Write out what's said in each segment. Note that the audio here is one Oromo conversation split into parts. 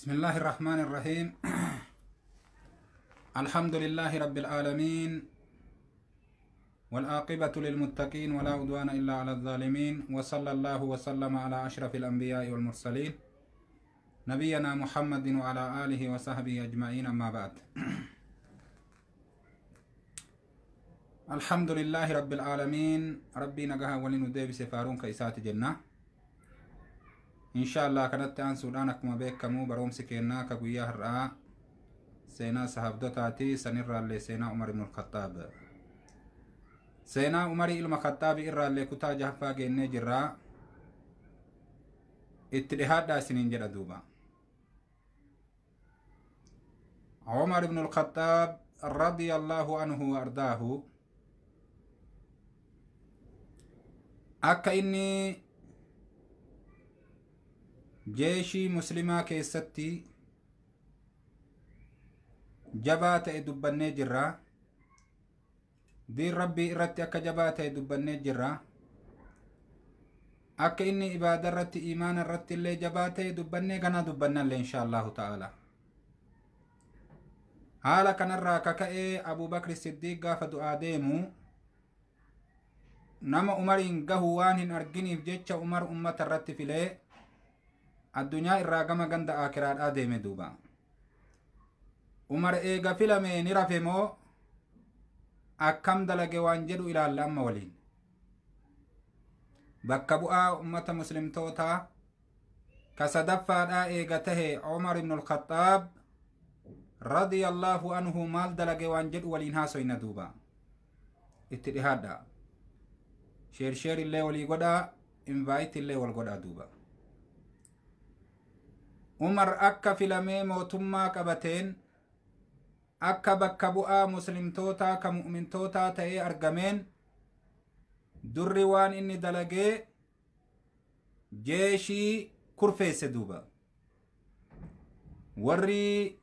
بسم الله الرحمن الرحيم. الحمد لله رب العالمين والعاقبة للمتقين ولا عدوان إلا على الظالمين وصلى الله وسلم على أشرف الأنبياء والمرسلين نبينا محمد وعلى آله وصحبه أجمعين. أما بعد الحمد لله رب العالمين. ربي نجاها ولندي بسفارون كيسات جنة إن شاء الله كانت عن سودانك ما بيك كمو بروم سكينا كقويا هرّا سينا صحابتاتي سنرى اللي سينا عمر بن الخطاب. سينا عمر الخطاب إرى اللي كتا جهفا جيني جرّا اتلهاد دا سنين جرى دوبا. عمر بن الخطاب رضي الله عنه وأرضاه أكا إني جيشي مسلمة كيستي جبات دبني جرّا دين ربي إرتي أكا جبات دبني جرّا أكا إني إبادة رتي إيمان رتي اللي جبات دبني غنا دبنا اللي إن شاء الله تعالى. حالا كان الراكا أبو بكر الصديق فدو آديمو نما عمرين قهوان أرقيني فجيتش عمر أمة الرتي فيلي الدنيا الراقمة غند آكرات آدم دوبا. عمر إيغا فيلمي نرافمو أكام دلقي وانجدو إلى اللهم ولين بكبؤا أمة مسلم توتا كسدفا إيغا تهي عمر بن الخطاب رضي الله عنه مال دلقي وانجدو ولين هاسو إنا دوبا. اتدهاد دا شير اللي ولي قدا انفايت اللي والقدا دوبا. عمر أكا فيلمي موتما قبتين أكا بكبؤا مسلم توتا كمؤمن توتا تأي أرقمين درّوان إني دلقي جيشي كرفي سدوبا. ورّي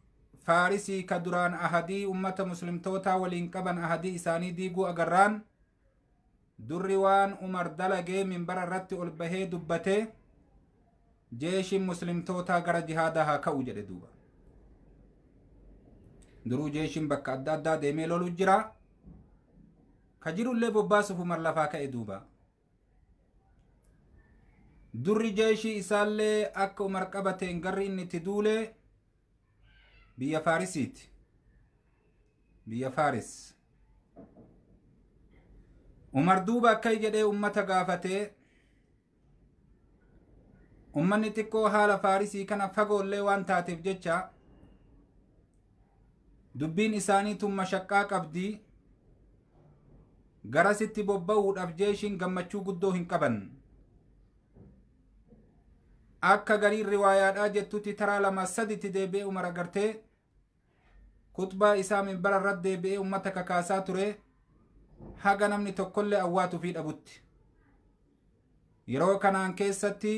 فارسي كدران أهدي أمة مسلم توتا ولينقبن أهدي إساني ديقو أقران درّوان عمر دلقي من برا رت ألبهي دبته جيش مسلم توتا غرا جهادها كوجد دوبا. درو جيش بك أدادا ديمي لولو جرا كجيرو اللي بباسو فمر لفاك دوبا. دري جيشي إسالي أكو مركبتين غري إني تدولي بيا فارسيت بيا فارس. عمر دوبا كي جدي أمتا غافتي ummanni xiqqoo haala faarisii kana fagoollee waan taateef jecha dubbiin isaanii tun mashaqqaa qabdi. garasitti bobba'uudhaaf jeeshiin gammachuu guddoo hin qaban. akka gariin riwaayaadhaa jettutti taraa lama saditti deebi'ee umar agartee kutbaa isaa minbara irratti deebi'ee ummata kakaasaa ture haga namni tokkollee awwaatu fi dhabutti. yeroo kanaan keessatti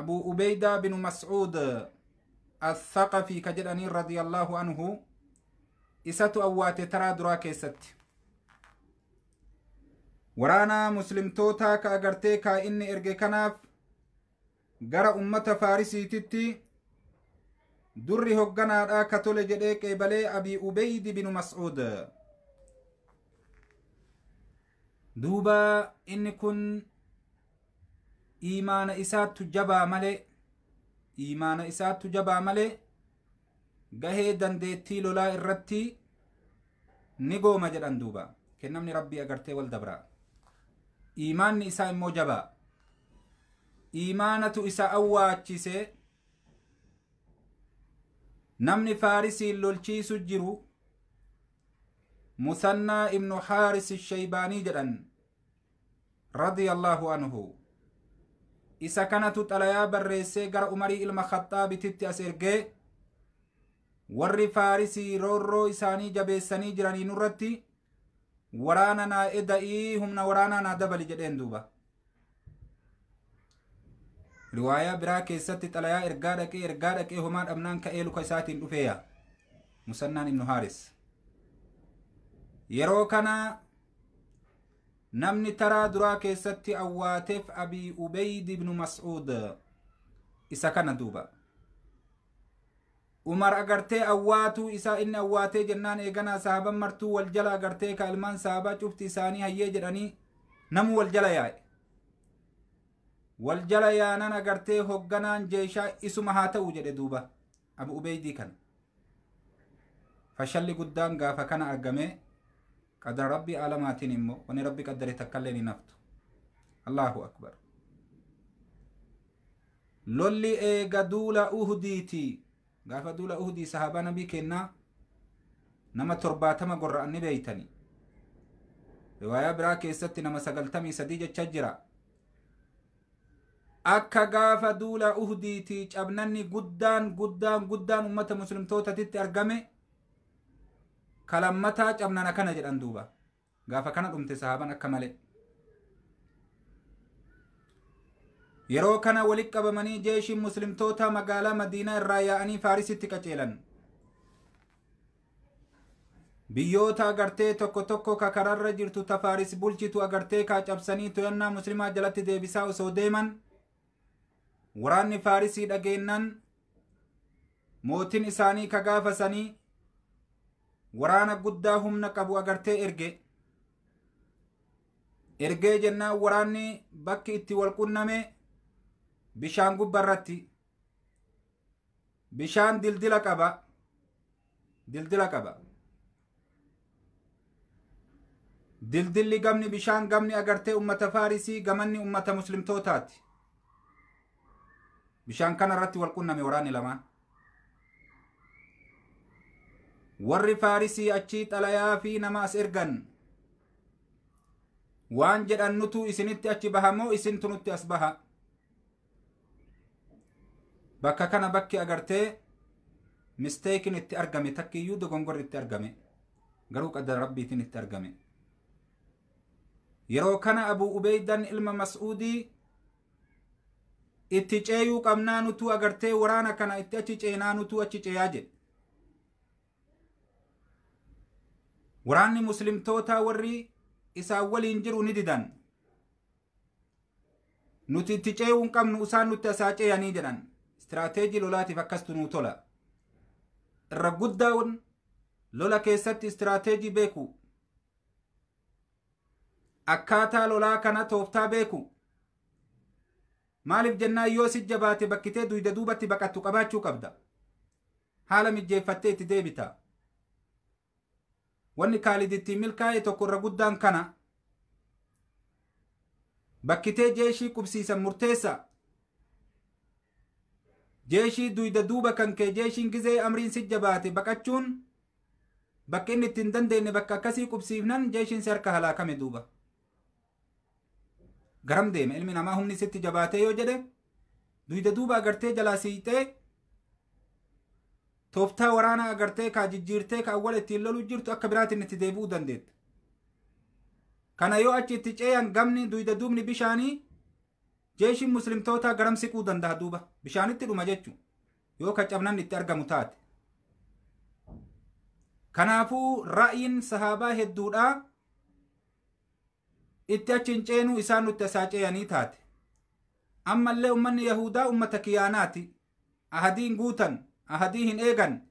أبو عبيدة بن مسعود الثقفي كجدني رضي الله عنه إساتو أوات ترى دراك إسات ورانا مسلم توتا كأغرتي كإني إرجي كناف غرا أمة فارسي تتي دري هقنا را كتول جديك إبالي أبي عبيد بن مسعود دوبا إني كن إيمان إسات تجبا ملي غهي دندتي لولا الرتي نيغو مجدان دوبا كنمني ربي أغرتي والدبرا. إيمان إسا موجبا إيمانة إسا أواتشيسي نمني فارسي اللولشي سجرو مثنى ابن حارس الشيباني جدن رضي الله عنه isa kanatu xalayaa barreessee gara umarii ilma khaxaabititti as ergee warri faarisii roorroo isaanii jabeessanii jiranii nurratti waraana naa eda'ii humna waraanaa naa dabali jedheen duuba. riwaayaa biraa keessatti xalayaa ergaa dhaqee homaa dhabnaan ka'ee luka isaatiin dhufeeya musannaan ibnu haaris. yeroo kana namni taraa duraa keessatti awwaateef abii ubeyd ibnu mas'uud isa kana duuba Umar agartee awwaatu isaa inni awwaatee jennaan eeganaa sahaban martuu wal jala agartee ka ilmaan sahabaa cufti isaanii hayyee jedhanii namu wal jala yaa'e. Wal jala yaanan agartee hogganaan jeeshaa isuma haa ta'u jedhe duuba Abu Ubeydii kana. Fashalli guddaan gaafa kana argame qadara rabbii aalamaatiin immoo wani rabbi qaddare takkallee ni naftu. Allahu akbar. Lolli eega duula Uhudiiti. Gaafa duula Uhudii sahabaa nabii kennaa nama 70 gorra'anni beeytani. Riwaayaa biraa keessatti nama 93 jecha jira. Akka gaafa duula Uhudiiti cabnanni guddaan ummata muslimtootatitti argame kalammataa cabnana kana jedhan duuba. Gaafa kana dhumte sahaban akka malee. Yeroo kana walitti qabamanii jeeshiin muslimtoota magaalaa Madiinaa irraa yaa'anii Faarisitti qaceelan. Biyyoota agartee tokko ka kararra jirtu ta Faaris bulchitu agartee kaa cabsanii to'annaa muslimaa jalatti deebisaa osoo deeman waraanni Faarisii dhageennan mootin isaanii ka gaafasanii waraana guddaa humna qabu agartee ergee jennaan waraanni bakki itti wal qunname bishaan gubbarratti bishaan dildila qaba dildilli gamni bishaan gamni agartee ummata Faarisii gamanni ummata muslimtootaati. Bishaan kana irratti wal qunname waraanni lamaan. Warri Faarisii achii xalayaa fi nama as ergan waan jedhan nutu isinitti achi bahamoo isintu nutti as baha. Bakka kana bakki agartee misteekin itti argame takkiyyuu dogongorri itti argame garuu qadara rabbiitiin itti argame. Yeroo kana Abu Ubeydan ilma Mas'uudii itti ceeyuu qabnaa nutu agartee waraana kana itti achi ceenaa nutu achi ceeyaa jedhe. Waraanni muslimtoota warri isaan waliin jiru ni didan. Nuti itti ceeyuu qabnu isaan nutti asaa ceeyanii jedhan. Istirateejii lolaatiif akkastu nuu tola. Irra guddaa'uun lola keessatti istirateejii beeku. Akkaataa lolaa kana tooftaa beeku. Maaliif jennaan yoo si jabaate bakkitee duyda duubatti baqattu qabaachuu qabda. Haala mijjeeffattee itti deebita. Wanni Kaaliditti milkaa'e tokko irra guddaan kana. Bakkitee jeeshii qubsiisan murteessa. Jeeshii duyda duuba kan kee jeeshiin gizee amriin si jabaate baqachuun bakka inni ittiin dandeenye bakka akkasii qubsiifnan jeeshiin si harka halaakame duuba. Garam deeme ilmi namaa humni sitti jabaatee yoo jedhe duyda duuba agartee jalaa siixee tooftaa waraanaa agartee kaa jijjiirtee ka awwal ittiin loluu jirtu akka biraatiin itti deebi'uu dandeetta. Kana yoo achi itti ceeyan gamni duyda duubni bishaanii jeeshiin muslimtoota garam siquu danda'a duuba bishaanitti dhuma jechuun yoo ka cabnan itti argamu taate. Kanaafuu ra'yiin sahaabaa hedduudha itti achi hin ceenuu isaan nutti asaa ceeyanii taate. Ammallee ummanni Yahudaa ummata kiyaanaati. Ahadiin guutan ahadii hin eegan.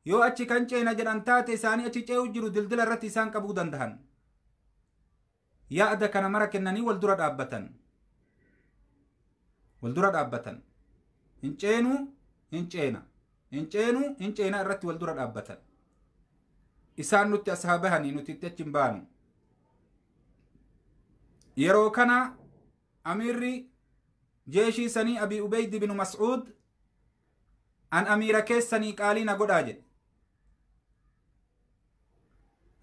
Yoo achi kan ceena jedhan taate isaanii achi cee'u jiru dildila irratti isaan qabuu danda'an. Yaada kana mara kennanii wal dura dhaabbatan. Hin ceenuu hin ceena irratti wal dura dhaabbatan. Isaan nutti asaa bahanii nuti itti achi hin baanu. Yeroo kana amirri jeeshii sanii Abi Ubeyd binu Mas'uud an amiira keessanii qaalii na godhaa jedhe.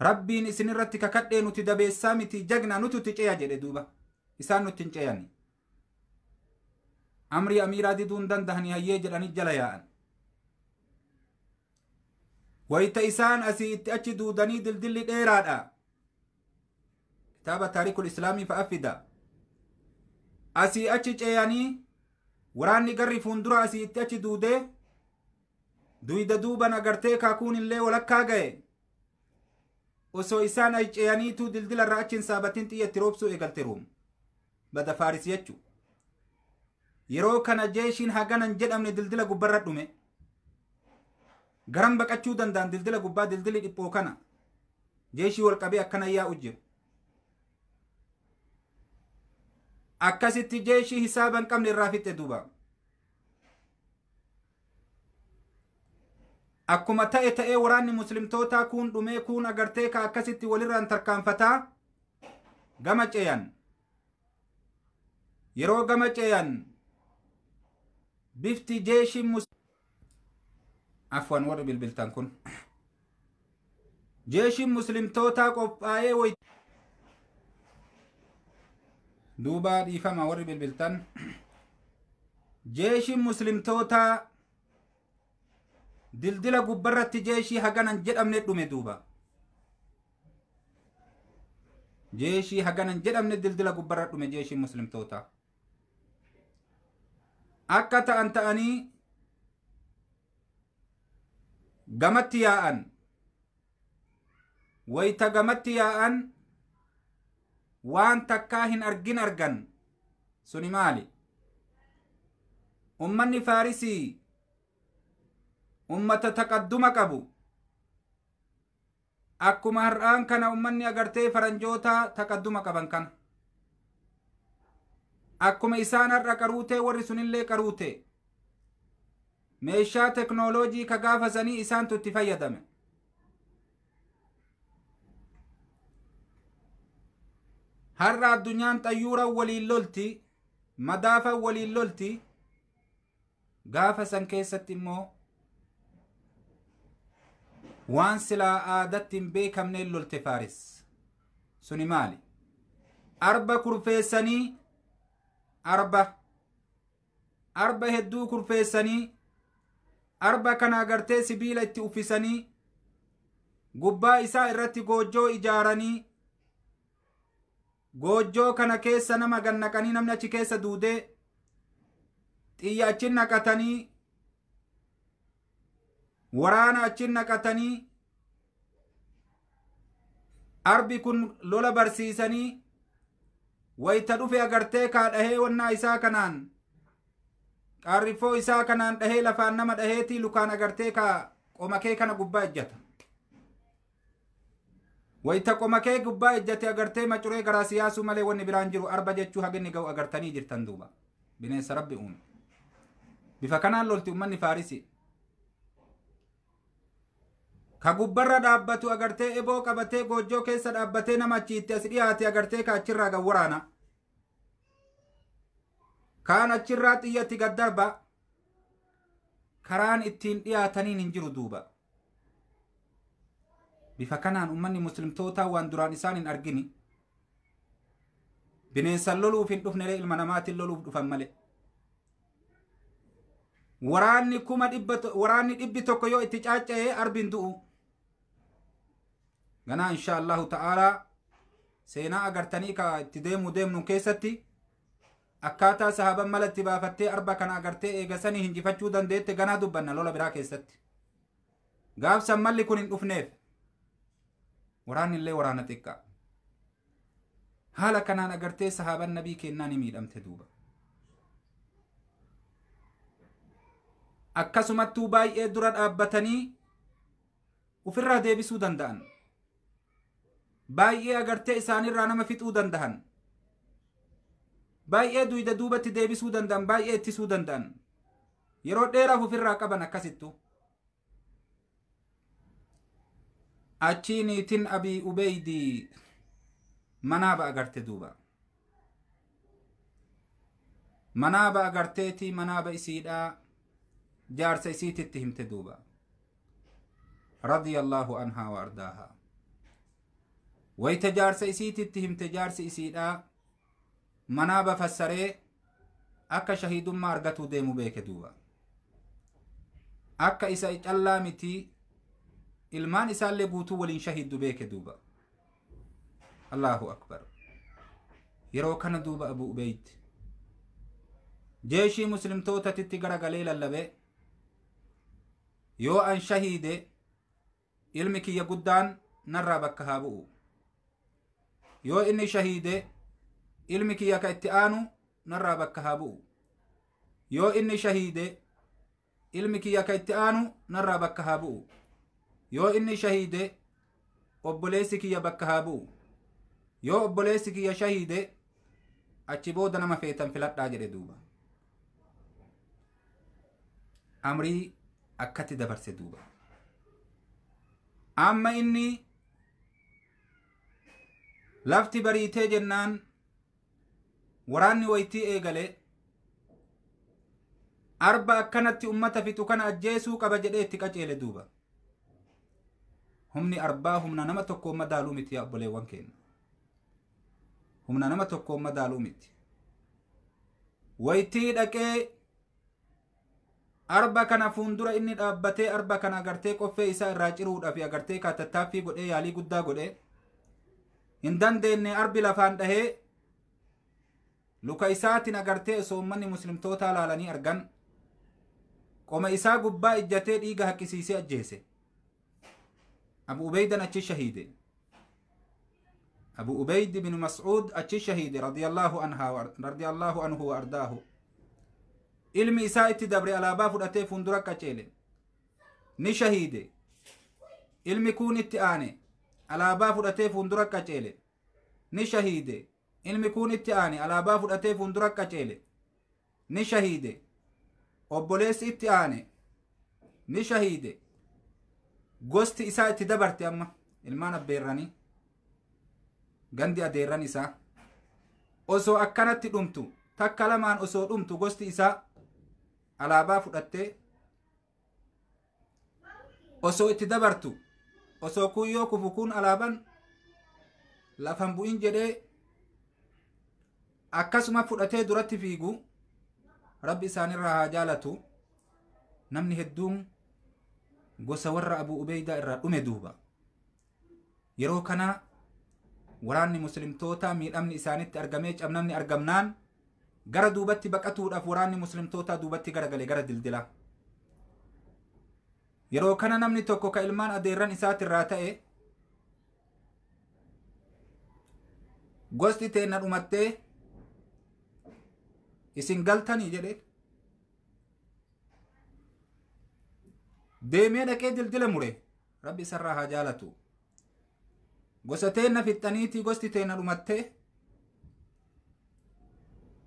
Rabbiin isin irratti kakadhee nuti dabeessaa miti jagna nuti ceeya jedhe duuba. Isaan nutti hin ceeyani. Amri amiiraa diduun dandahanii hayyee jedhanii jala yaa'an. Wayita isaan asii itti achi duudanii dildilli dheeraadha. Kitaaba taarikul islaamii fa'affida. Asii achi ceeyanii waraanni garri fuundura asii itti achi duudee duyda duuban agartee kaakuun illee walakkaa ga'e. Osoo isaan ay ceeyaniitu dildila irraa achiin saabatiin xiyyatti roobsuu eegalte ruum. Bada Faaris jechuu. Yeroo kana jeeshiin haganan jedhamne dildila gubbarra dhume. garam baqachuu danda'an dildila gubbaa dildili dhiphoo kana jeeshii wal qabee akkana yaa'u jiru. akkasitti jeeshii hisaaba hin qabne irraa fixe duuba. akkuma ta'ee waraanni muslimtootaa kun dhumee kun agartee ka akkasitti walirraan tarkaanfataa gama ceeyan. yeroo gama ceeyan bifti jeeshii afwan warri bilbiltan kun jeeshiin muslimtootaa qophaa'ee way duuba dhiifama warri bilbiltan jeeshiin muslimtootaa dildila gubbarratti jeeshii haganan jedhamne dhume duuba. jeeshii haganan jedhamne dildila gubbarra dhume jeeshiin muslimtootaa. akka ta'an ta'anii gamatti yaa'an. wayta gamatti yaa'an waan takkaa hin argin argan. suni maali? ummanni faarisii ummata taqadduma qabu. akkuma har'aan kana ummanni agartee faranjoota taqadduma qaban kana. akkuma isaan har'a qaruutee warri sunillee qaruute. meeshaa teknooloojii ka gaafasanii isaantu itti fayyadame. har'a addunyaan xayyuura waliin lolti, madaafa waliin lolti. gaafa san keessatti immoo waan silaa aadatti hin beekamneen lolte faaris. suni maali? arba kurfeessanii arba hedduu kurfeessanii arba kana agartee sibiila itti uffisanii gubbaa isaa irratti goojjoo ijaaranii goojjoo kana keessa nama gannaqanii namni achi keessa duudee xiyya achin naqatanii waraana achin naqatanii arbi kun lola barsiisanii wayta dhufe agartee kaa dhahee wannaa isaa kanaan qaarrifoo isaa kanaan dhahee lafaan nama dhaheetii lukaan agartee kaa qomakee kana gubbaa ejjata. wayta qomakee gubbaa ejjate agartee macuree garaa siyaasuu malee wanni biraan jiru arba jechuu haginni ga'u agartanii jirtan duuba. bineensa rabbi uume. bifa kanaan lolti ummanni faarisi. ka gubbarra dhaabbatu agartee eboo qabatee goojjoo keessa dhaabbatee nama achiitti as dhiyaate agartee ka achirraa gad waraana. kaan achirraa xiyyatti gad darba. karaan ittiin dhiyaataniin hin jiru duuba. bifa kanaan ummanni muslimtootaa waan duraan isaan hin argini. bineensan loluuf hin dhufne ilma namaatiin loluuf dhufan malee. waraanni dhibbi tokko yoo itti caaca'ee arbiin du'u. ganaa insha allahu ta'aalaa seenaa agartanii ka itti deemnu keessatti akkaataa sahaban malatti baafattee arba kana agartee eegasanii hinjifachuu dandeette ganaa dubbanna lola biraa keessatti. gaafsan malli kun hin dhufneef waraanni illee waraana xiqqaa. haala kanaan agartee sahaban nabii kennaa ni miidhamte duuba. akkasumattuu baay'ee dura dhaabbatanii ufirraa deebisuu danda'an. baay'ee agartee isaanirraa nama fixuu danda'an. baay'ee duyda duubatti deebisuu danda'an. baay'ee ittisuu danda'an. yeroo dheeraaf ufirraa qaban akkasittu. achii niitin abii ubeydii manaaba agarte duuba. manaaba agarteetii manaaba isiidhaa jaarsa isiititti himte duuba. radiyallahu anhaa wa ardaahaa. wayta jaarsa isiititti himte jaarsi isiidhaa manaaba fassaree akka shahiidummaa argatuu deemu beeke duuba. akka isa callaa miti ilmaan isaallee guutuu waliin shahiiddu beeke duuba. allahu akbar. yeroo kana duuba abu ubeyd jeeshii muslimtootatitti garagalee lallabe yoo an shahiide ilmi kiyya guddaan narraa bakka haa bu'u. yoo inni shahiide ilmi kiyya ka itti aanu narraa bakka haa bu'u. yoo inni shahiide ilmi kiyya ka itti aanu narraa bakka haa bu'u. Yoo inni shahiide obboleessi kiyya bakka haa bu'u. Yoo obboleessi kiyya shahiide achi booda nama feetan filadhaa jedhe duuba. Amrii akkatti dabarse duuba. Amma inni lafti bariitee jennaan waraanni waytii eegale arba akkanatti ummata fixu kana ajjeesuu qaba jedhee itti qaceele duuba. Humni arbaa humna nama tokko madaaluu miti yaa obboleewwan keenya. Humna nama tokko madaaluu miti. Waytii dhaqee arba kana fuundura inni dhaabbatee arba kana agartee qoffee isaa irraa ciruudhaaf agartee kaatattaaffii godhee yaalii guddaa godhee hin dandeenye arbi lafaan dhahee luka isaatiin agartee osoo ummanni muslimtootaa laalanii argan qoma isaa gubbaa ijjatee dhiiga haqqisiisee ajjeese. Abu Ubeydan achi shahiide. Abu Ubeyd bin Mas'ud achi shahiide radiyallahu anhu wa ardaahu. Ilmi isaa itti dabre alaabaa fudhatee fuundura qaceele ni shahiide. Ilmi kun itti aane alaabaa fudhatee fuundura qaceele ni shahiide. Ilmi kun itti aane alaabaa fudhatee fuundura qaceele ni shahiide. Obboleessi itti aane ni shahiide. Gosti isaa itti dabarte amma ilmaan abbeerranii gandi adeerran isaa osoo akkanatti dhumtu takka lamaan osoo dhumtu gosti isaa alaabaa fudhattee osoo itti dabartu osoo kun yoo kufu kun alaaban lafan bu'in jedhee akkasuma fudhatee duratti fiigu rabbi isaanirraa haa jaalatu. Namni hedduun gosa warra Abu Ubeydaa irraa dhume duuba. Yeroo kana waraanni muslimtoota miidhamni isaanitti argamee cabnamni argamnaan gara duubatti baqatuudhaaf waraanni muslimtoota duubatti garagale gara dildila. Yeroo kana namni tokko ka ilmaan adeerran isaatirraa ta'e gosti teenna dhumattee isin galtanii jedhe deemee dhaqee dildila mure. Rabbi isarraa haa jaalatu. Gosa teenna fixxaniitii gosti teenna dhumattee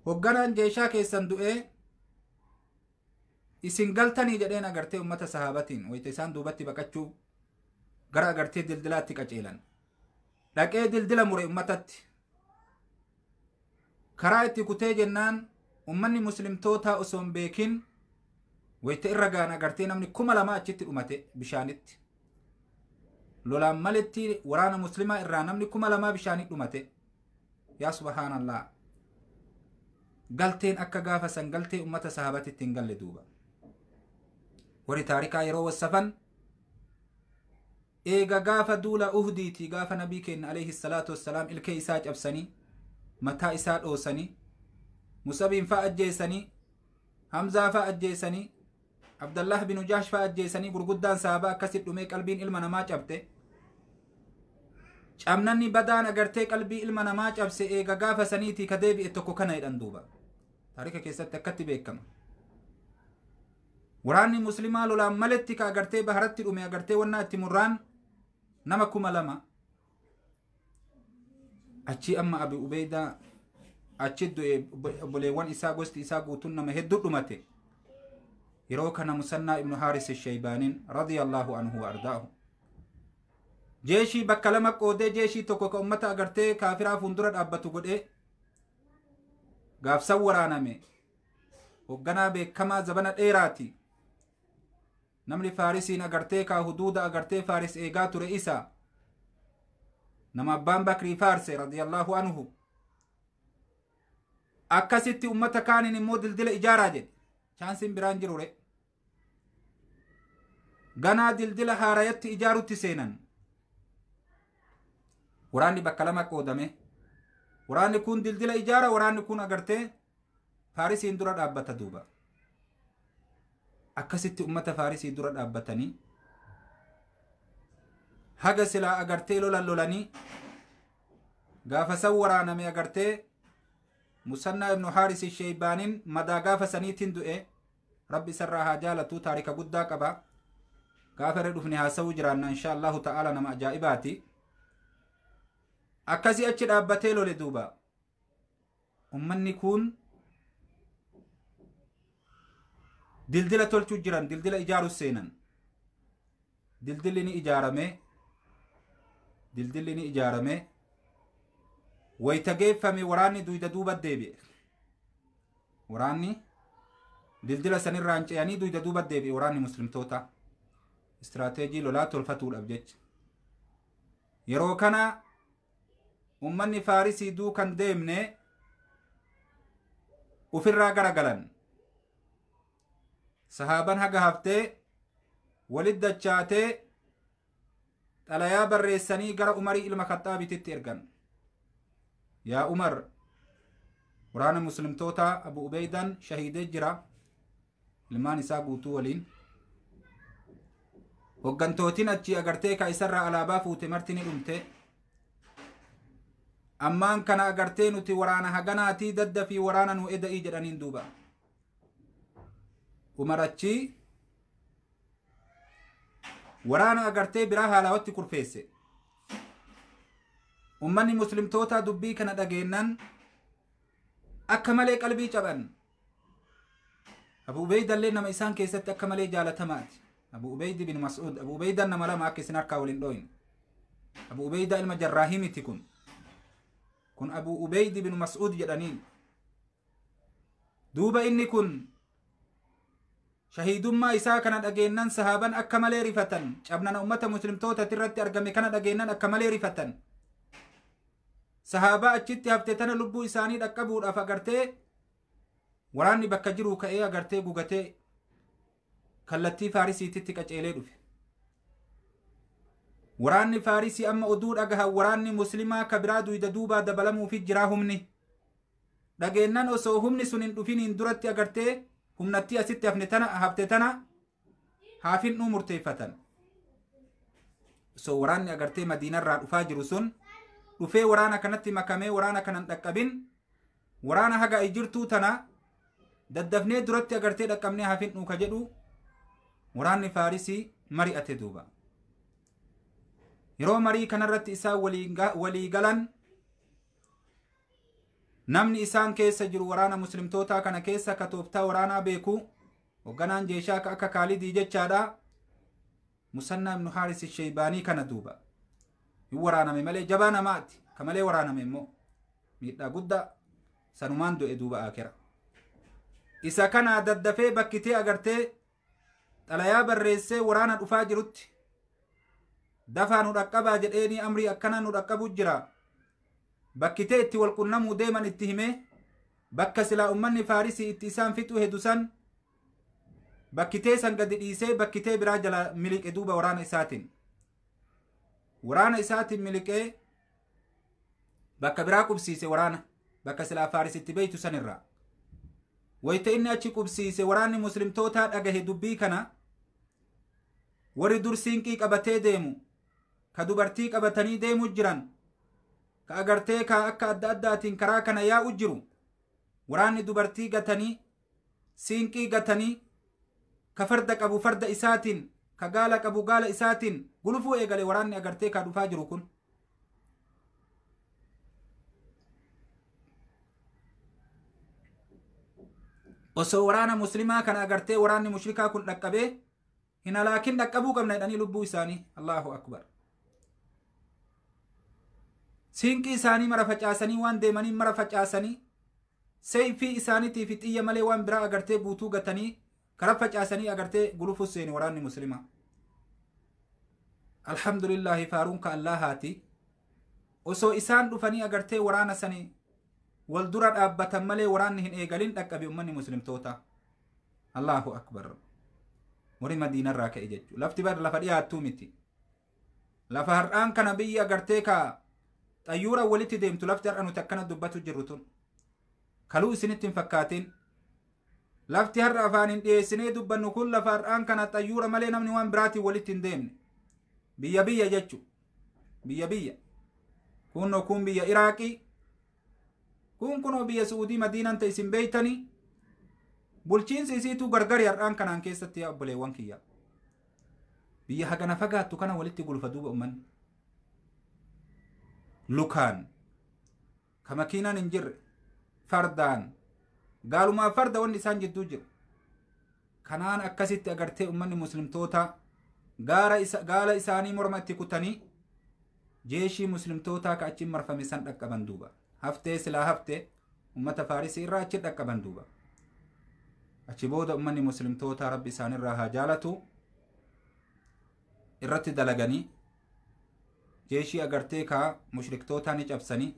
hogganaan jeeshaa keessan du'ee isin galtanii jedheen agartee ummata sahaabatiin wayita isaan duubatti baqachuu gara agartee dildilaatti qaceelan. Dhaqee dildila mure ummatatti karaa itti kutee jennaan ummanni muslimtoota osoo hin beekin wayita irra gaan agartee namni 2,000 achitti dhumate bishaanitti. Lolaan maletti waraana muslimaa irraa namni 2,000 bishaanitti dhumate. Yaa subhaanallah. Galteen akka gaafa san galtee ummata sahabatitti hin galle duuba. Warri taarikaa yeroo wassafan eega gaafa duula uhdiiti gaafa nabii keenya alayhi salaatu wassalaam ilkee isaa cabsanii mataa isaa dhoosanii Musabiin fa'a ajjeesanii Hamzaa fa'a ajjeesanii Abdallah bin Jahsh fa'a ajjeesanii gurguddaan sahabaa akkasitti dhumee qalbiin ilma namaa cabte. Cabnanni badaan agartee qalbii ilma namaa cabse eega gaafa saniitii ka deebi'e tokko kana jedhan duuba. Taarika keessatti akkatti beekama. Waraanni muslimaa lolaan maletti ka agartee baharatti dhume agartee wannaa itti murraan nama 2,000. Achi amma Abu Ubeydaa achi du'e obboleewwan isaa gosti isaa guutuun nama hedduu dhumate. Yeroo kana Musannaa ibnu Haaris Shaybaaniin radiyallahu anhu wa ardaahu jeeshii bakka lama qoodee jeeshii tokko ka ummata agartee kaafiraa fuundura dhaabbatu godhee gaafsan waraaname. Hogganaa beekamaa zabana dheeraati. Namni Faarisiin agartee kaa huduuda agartee Faaris eegaa ture isa nama abbaan Bakrii Faarse radiyallahu anhu akkasitti ummata kaaniin immoo dildila ijaaraa jedhe. Chaansiin biraan jirure ganaa dildila haarayatti ijaarutti seenan. Waraanni bakka lama qoodame. Waraanni kun dildila ijaara, waraanni kun agartee Faarisiin dura dhaabbata duuba. Akkasitti ummata Faarisii dura dhaabbatanii haga silaa agartee lolanii gaafa san waraaname agartee Musannaa ibnu Haaris Shaybaaniin madaa gaafa saniitiin du'e rabbi sarraa haa jaalatu taarika guddaa qaba gaafa irra dhufne haasa'uu jiraanna insha allahu ta'ala nama ajaa'ibaati akkasii achi dhaabbatee lole duuba ummanni kun dildila tolchuu jiran dildila ijaaru seenan dildilli ni ijaarame wayta geeffame waraanni duyda duuba deebi'e waraanni dildila sanirraan ce'anii duyda duuba deebi'e waraanni muslimtoota istirateejii lolaa tolfatuudhaaf jecha yeroo kana ummanni faarisii duukan deemne ufirraa garagalan sahaaban haga haftee walit dachaatee xalayaa barreessanii gara umarii ilma khaxaabititti ergan yaa umar waraana muslimtoota abu ubeydan shahiidee jira ilmaan isaa guutuu waliin hoggantootiin achi agartee ka isarraa alaabaa fuute marti ni dhumte ammaan kana agartee nuti waraana haganaatii dadda fi waraana nu eda'ii jedhaniin duuba umar achi waraana agartee biraa haalawatti kurfeesse ummanni muslimtoota dubbii kana dhageennan akka malee qalbii caban abu ubeydallee nama isaan keessatti akka malee jaalatamaati abu ubeydi bin mas'ud abu ubeydan nama lama akka isin harkaa waliin dhooyin abu ubeyda ilma jarraahimiti kun abu ubeydi bin mas'ud jedhaniin duuba inni kun shahiidummaa isaa kana dhageennan sahaaban akka malee rifatan cabnana ummata muslimtoota irratti argame kana dhageennan akka malee rifatan sahaabaa achitti hafte tana lubbuu isaanii dhaqqabuudhaaf agartee waraanni bakka jiru ka'ee agartee gugatee kallattii faarisiititti qaceelee dhufe waraanni faarisii amma oduu dhagahan waraanni muslimaa ka biraa duyda duubaa dabalamuufi jiraa humni dhageennan osoo humni sun hin dhufiniin duratti agartee humnatti asitti hafte tana haafinuu murteeffatan osoo waraanni agartee madiinarraa dhufaa jiru sun dhufee waraana kanatti makamee waraana kanan dhaqqabin waraana haga ay jirtuu tana daddafnee duratti agartee dhaqqabnee haafinuu ka jedhu waraanni faarisii mari'ate duuba yeroo marii kanarratti isaan walii galan namni isaan keessa jiru waraana muslimtoota kana keessa ka tooftaa waraanaa beeku hogganaan jeeshaa ka akka kaalidii jechaadha musannaa ibnu haaris sheybaanii kana duuba hin waraaname malee jabaa namaati ka malee waraaname immoo miidhaa guddaa sanumaan du'e duuba akira isa kana daddafee bakkitee agartee xalayaa barreessee waraana dhufaa jirutti dafaa nu dhaqqabaa jedheeni amrii akkana nu dhaqqabu jira bakkitee itti walqunnamuu deeman itti hime bakka silaa ummanni faarisii itti isaan fixu hedu san bakkitee san gadi dhiisee bakkitee biraa jala miliqe duuba waraana isaatiin miliqee bakka biraa qubsiise waraana bakka silaa faarisitti beeytu san irraa wayta inni achi qubsiise waraanni muslimtootaa dhagahe dubbii kana warri dur siinqii qabatee deemu ka dubartii qabatanii deemu jiran ka agartee ka akka adda addaatiin karaa kana yaa'u jiru waraanni dubartii gatanii siinqii gatanii ka farda qabu farda isaatiin ka gaala qabu gaala isaatiin gulufuu eegale waraanni agartee ka dhufaa jiru kun osoo waraana muslimaa kana agartee waraanni mushrikaa kun dhaqqabee hin halaakin dhaqqabuu qabna jedhanii lubbuu isaanii allahu akbar siinqii isaanii mara facaasanii waan deemanii mara facaasanii seeyfii isaaniitii fi xiyya malee waan biraa agartee buutuu gatanii kara facaasanii agartee gulufuu seeni waraanni muslimaa alhamdulillahi faaruun ka allahaati osoo isaan dhufanii agartee waraana sanii wal dura dhaabbatan malee waraanni hin eegalin dhaqqabe ummanni muslimtoota allahu akbar warri madiinarraa ka'e jechu lafti bar lafa dhiyaattuu miti lafa har'aan kana biyya agartee ka xayyuura walitti deemtu lafti har'a nuti akkana dubbatu jirru tun kaluu isinitti hin fakkaatin lafti har'a afaan hin dhiyeessinee dubbannu kun lafa har'aan kana xayyuura malee namni waan biraatiin walitti hin deemne biyya jechu biyya kunoo kun biyya iraaqii kunoo biyya suudii madiinan ta isin beeytanii bulchiinsi isiitu gargari har'aan kanaan keessatti yaa obboleewwan kiyya biyya hagana fagaattu kana walitti gulfa duuba ummanni lukaan ka makiinaan hin jirre fardaan gaalumaa farda wanni isaan jidduu jiru kanaan akkasitti agartee ummanni muslimtoota gaala isaanii morma itti kutanii jeeshii muslimtootaa ka achiin marfame san dhaqqaban duuba haftee silaa haftee ummata faarisii irraa achi dhaqqaban duuba achi booda ummanni muslimtoota rabbi isaanirraa haa jaalatu irratti dalaganii jeeshii agartee ka mushriktootaa ni cabsanii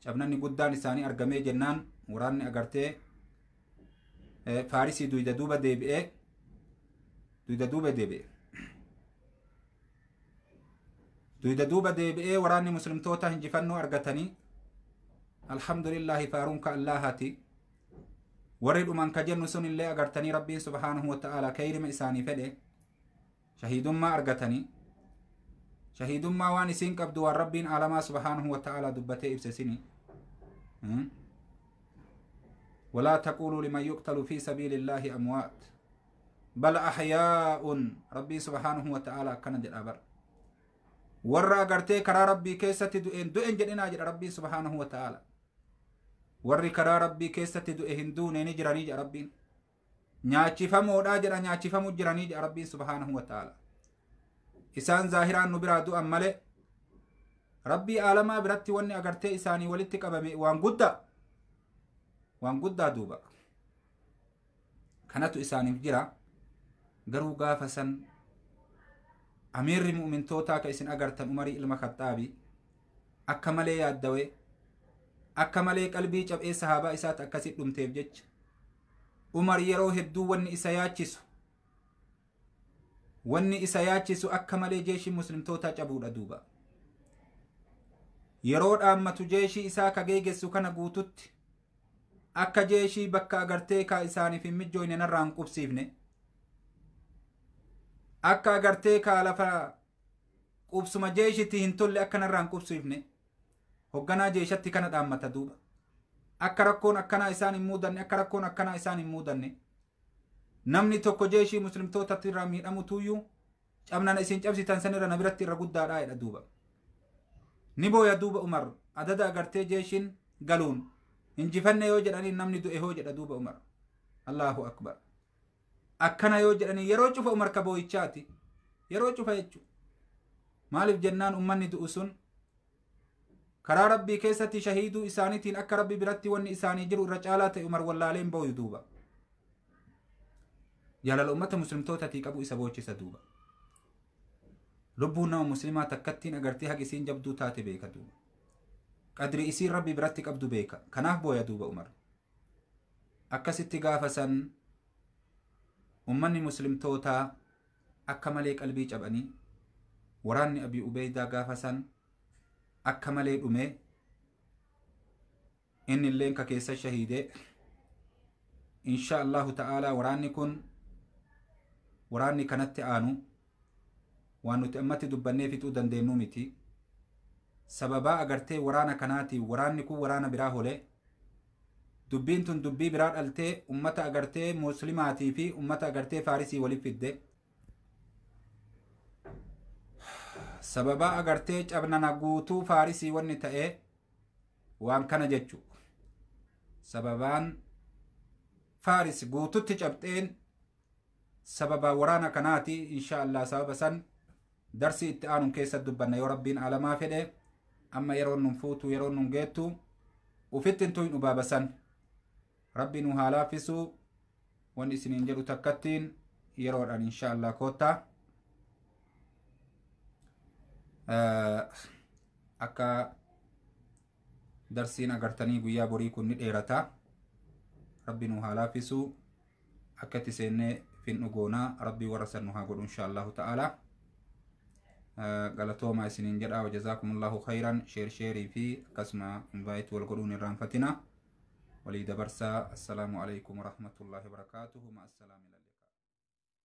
cabnanni guddaan isaanii argamee jennaan waraanni agartee faarisii duyda duuba deebi'ee waraanni muslimtoota hinjifannoo argatanii alhamdulillahi faaruun ka allahati warri dhuman ka jennu sun illee agartanii rabbiin subhaanahu wa ta'ala kayrima isaanii fedhe shahiidummaa argatanii shahidummaa waan isiin qabdu waan rabbiin alamaa subhaanahu wa ta'ala dubbatee ibsesini ولا تقولوا لمن يقتل في سبيل الله أموات بل أحياء ربي سبحانه وتعالى كان جرابر ورّا أغرتي كرا ربي كيسة دوئن جدنا جر ربي سبحانه وتعالى ورّي كرا ربي كيسة دوئن دون نجراني جر ربي نياتي فمو راجر نياتي فمو جراني جر ربي سبحانه وتعالى إسان ظاهران نبرا دو أمالي ربي عالما براتي واني أغرتي إساني ولتك أبامي وان قد دوبا كانت إساني فجرا قروا قافسا أمير المؤمن توتا كإسن أغرتا عمر إلما خطابي أكملي يادوي أكملي قلبي جب إيه صحابة إسات أكسي لمتيب جج عمر يرو هدو واني إساياتشسو أكملي جيش مسلم توتا جبود دوبا يرود أمتو جيشي إساكا جيجسو كان قوتت akka jeeshii bakka agartee ka isaaniif hin mijjooyne narraan qubsiifne akka agartee ka lafa qubsuma jeeshitti hin tolle akka narraan qubsiifne hogganaa jeeshatti kana dhaammata duuba akka rakkoon akkanaa isaan hin muudanne akka rakkoon akkanaa isaan hin muudanne namni tokko jeeshii muslimtootatti irraa miidhamu tuyyuu cabnana isin cabsitan sanirra na biratti irra guddaadhaa jedha duuba ni booya duuba umar adada agartee jeeshiin galuun injifanne yoo jedhanii namni du'e hoo jedha duuba umar allahu akbar akkana yoo jedhanii yeroo cufa umar ka boo'ichaati yeroo cufa jechu maaliif jennaan ummanni du'u sun karaa rabbii keessatti shahiiduu isaaniitiin akka rabbi biratti wanni isaanii jiru irra caalaa ta'e umar wallaaleen booyu duuba jaalala ummata muslimtootatii qabu isa boochisa duuba lubbuun nama muslimaa takkattiin agartee haqi isiin jabduu taate beeka duuba qadri isiin rabbi biratti qabdu beeka kanaaf booya duuba umar akkasitti gaafasan ummanni muslimtootaa akka malee qalbii cabanii waraanni abii ubeydaa gaafasan akka malee dhume inni illeen ka keessa shahiide insha allahu ta'ala waraanni kanatti aanu waan nuti ammatti dubbannee fixuu dandeenyu miti sababaa agartee waraana kanaati waraanni kun waraana biraa hole dubbiin tun dubbii biraa dhaltee ummata agartee muslimaatii fi ummata agartee faarisii waliif fidde sababaa agartee cabnana guutuu faarisii wanni ta'e waan kana jechu sababaan faaris guututti cabxeen sababa waraana kanaati insha Allah sababa san darsi itti aanun keessa dubbanna yoo rabbiin alamaa fedhe amma yeroon nun fuutu yeroon nun geettu ufittin tuyin ubaabasan rabbi nu haa laaffisu wan isiniin jedhu takkattiin yeroodhaan insha Allah koottaa akka darsiin agartanii guyyaa borii kun ni dheerata rabbi nu haa laaffisu akkatti seennee fin dhugoonaa rabbii warra san nu haa godhu insha Allahu ta'ala galatooma isiniin jedha wajazakumullahu khayran sheerii fi akkasuma invite wal godhuun irraanfatina walii dabarsaa assalaamu alaykum warahmatullahi wabarakatuhu ma assalaami